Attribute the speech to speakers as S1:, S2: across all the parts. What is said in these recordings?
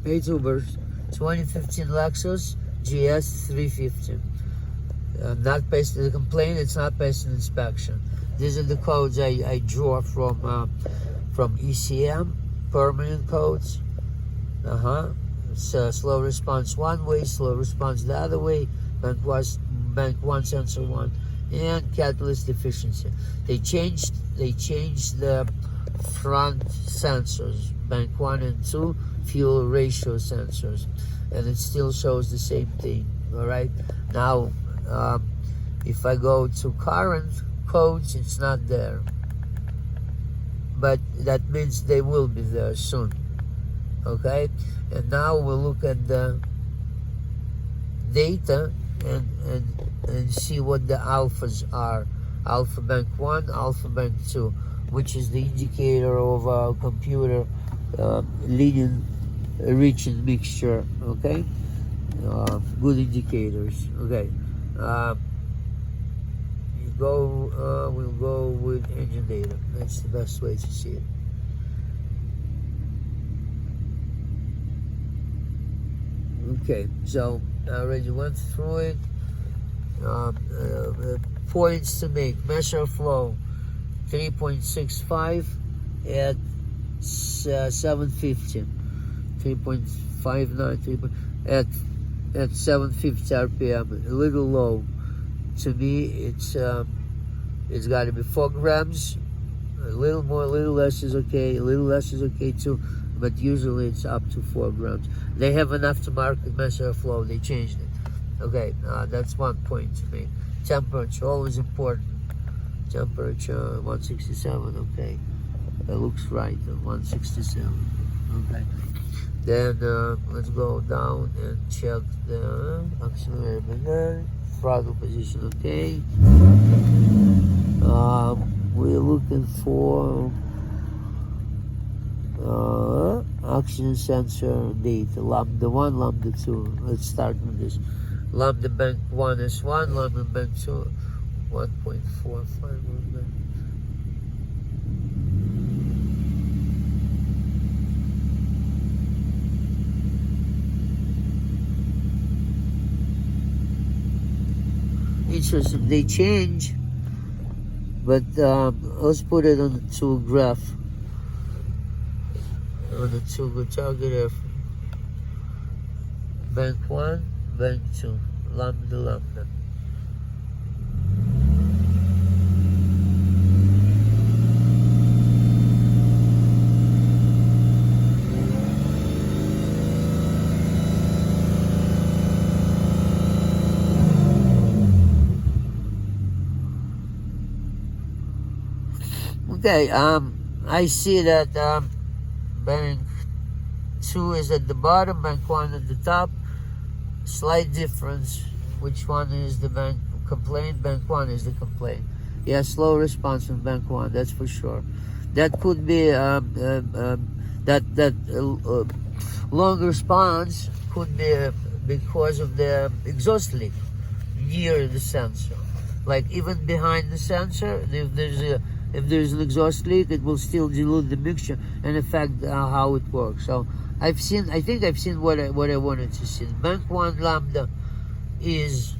S1: P014C 2015 Lexus GS350. Not passed the complaint, it's not passing inspection. These are the codes I draw from ECM, permanent codes. It's slow response one way, slow response the other way, bank one, sensor one, and catalyst deficiency. They changed the front sensors, bank 1 and 2, fuel ratio sensors, and it still shows the same thing. All right, now if I go to current codes, it's not there, but that means they will be there soon. Okay, and now we'll look at the data and see what the alphas are. Alpha bank 1, alpha bank 2, which is the indicator of a computer leading reaching mixture. Okay, good indicators. Okay, we'll go with engine data. That's the best way to see it. Okay, so I already went through it. Points to make: measure flow 3.65 at 750, 3.59, at 750 RPM. A little low to me. It's got to be 4 grams. A little more, a little less is okay. A little less is okay too, but usually it's up to 4 grams. They have an aftermarket measure of flow. They changed it. Okay, that's one point to me. Temperature, always important. Temperature 167. Okay, that looks right. 167. Okay. Then let's go down and check the accelerometer, throttle position. Okay. We're looking for oxygen sensor data, lambda 1, lambda 2. Let's start with this. Lambda bank 1 is 1, lambda bank 2 1.45. Interesting, they change, but let's put it on the tool graph. On the tool target, bank 1, bank 2, lambda. Okay, I see that bank 2 is at the bottom, bank 1 at the top. Slight difference. Which one is the bank complaint? Bank 1 is the complaint. Yeah, slow response from bank 1, that's for sure. That could be long response could be because of the exhaust leak near the sensor. Like even behind the sensor, if there's an exhaust leak, it will still dilute the mixture and affect how it works. So I think I've seen what I wanted to see. Bank 1 lambda is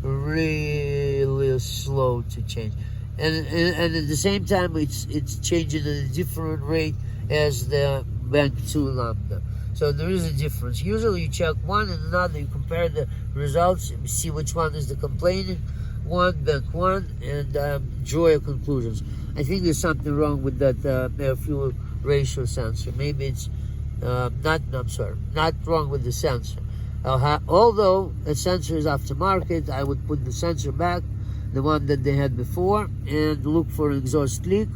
S1: really slow to change, and at the same time it's changing at a different rate as the bank 2 lambda. So there is a difference. Usually you check one and another, you compare the results, see which one is the complaining one, bank 1, and draw your conclusions. I think there's something wrong with that air fuel ratio sensor. Maybe it's not wrong with the sensor. Although a sensor is aftermarket, I would put the sensor back, the one that they had before, and look for an exhaust leak,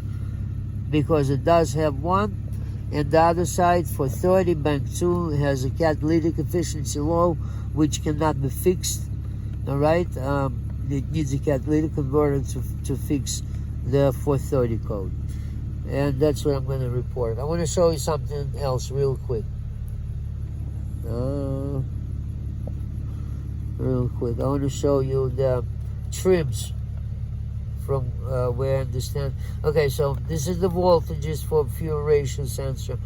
S1: because it does have one. And the other side, for 30, bank 2 has a catalytic efficiency low, which cannot be fixed. All right, it needs a catalytic converter to fix the 430 code. And that's what I'm going to report. I want to show you something else real quick. I want to show you the trims from where I understand. Okay, so this is the voltages for fuel ratio sensor.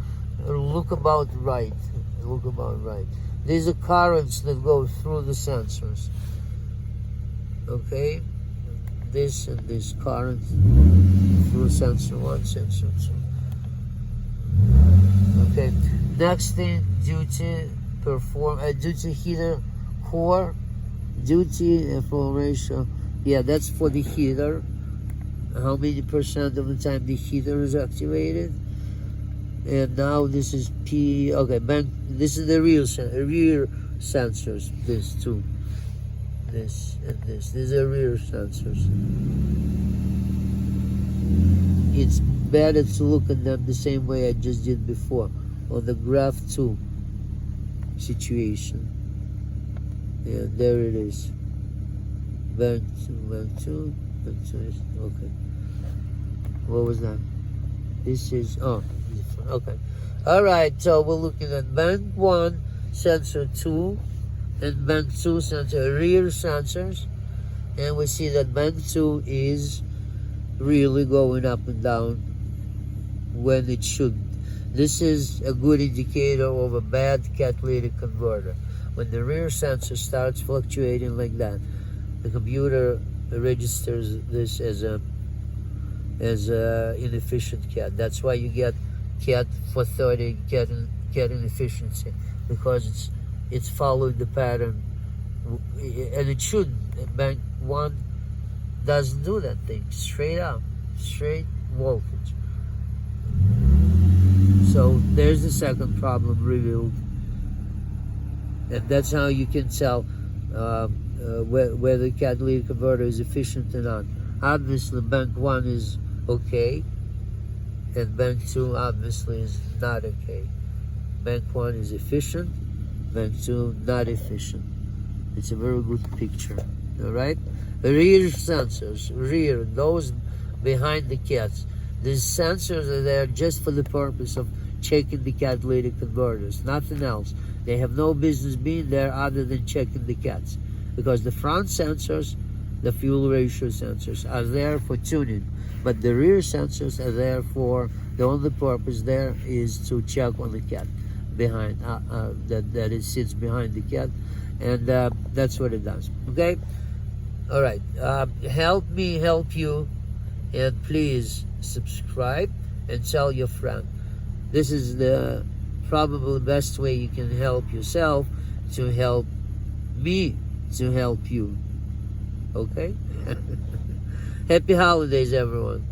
S1: look about right. Look about right. These are currents that go through the sensors. Okay? This and this current through sensor 1, sensor 2. Okay. Next thing, duty heater core, duty flow ratio. Yeah, that's for the heater. How many percent of the time the heater is activated? And now this is this is the rear sensors. This too. This and this. These are rear sensors. It's better to look at them the same way I just did before on the graph 2 situation. Yeah, there it is. Bank 2. Okay. What was that? This is okay. All right. So we're looking at bank 1, sensor 2, and bank 2 sensor rear sensors, and we see that bank 2 is really going up and down when it shouldn't. This is a good indicator of a bad catalytic converter. When the rear sensor starts fluctuating like that, the computer registers this as a inefficient cat. That's why you get cat 430, cat inefficiency, because it's following the pattern, and it shouldn't. Bank 1 doesn't do that thing. Straight voltage. So there's the second problem revealed, and that's how you can tell whether the catalytic converter is efficient or not. Obviously, bank 1 is okay, and bank 2 obviously is not okay. Bank 1 is efficient, bank 2 not efficient. It's a very good picture. All right. Rear sensors, those behind the cats. These sensors are there just for the purpose of checking the catalytic converters, nothing else. They have no business being there other than checking the cats, because the front sensors, the fuel ratio sensors, are there for tuning, but the rear sensors are there for the only purpose there is to check on the cat behind that it sits behind the cat, and that's what it does. Okay. All right. Help me help you, and please subscribe and tell your friend. This is the probably best way you can help yourself to help me to help you. Okay. Happy holidays, everyone.